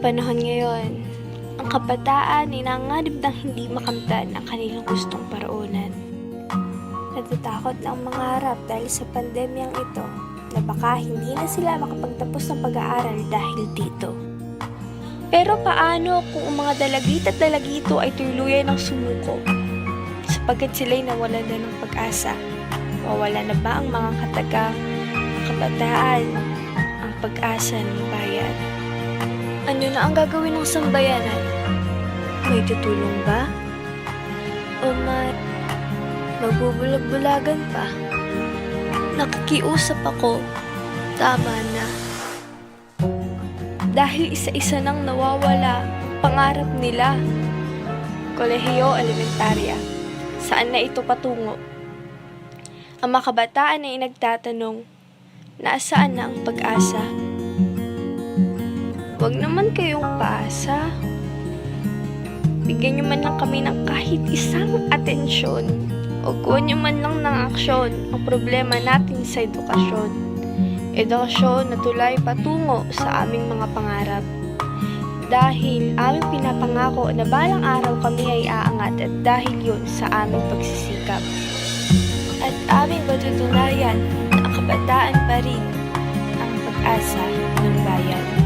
panahon ngayon, ang kabataan ay nanganganib ng hindi makamtan ang kanilang gustong paroonan. Natatakot na ang mangarap dahil sa pandemyang ito na baka hindi na sila makapagtapos ng pag-aaral dahil dito. Pero paano kung ang mga dalagit at dalagito ay tuluyan ng sumuko? Sapagkat sila'y nawalan na ng pag-asa. Mawala na ba ang mga katagang, ang kabataan, ang pag-asa ng bayan? Ano na ang gagawin ng sambayanan? May tutulong ba? O may magbubulag-bulagan pa? Nakikiusap ako, tama na. Dahil isa-isa nang nawawala ang pangarap nila. Kolehiyo Elementarya, saan na ito patungo? Ang mga kabataan ay nagtatanong, nasaan na ang pag-asa? Huwag naman kayong paasa. Bigyan niyo man lang kami ng kahit isang atensyon o gawin niyo man lang ng aksyon ang problema natin sa edukasyon. Edukasyon na tulay patungo sa aming mga pangarap. Dahil aming pinapangako na balang araw kami ay aangat at dahil yun sa aming pagsisikap. At aming patutunayan na ang kabataan pa rin ang pag-asa ng bayan.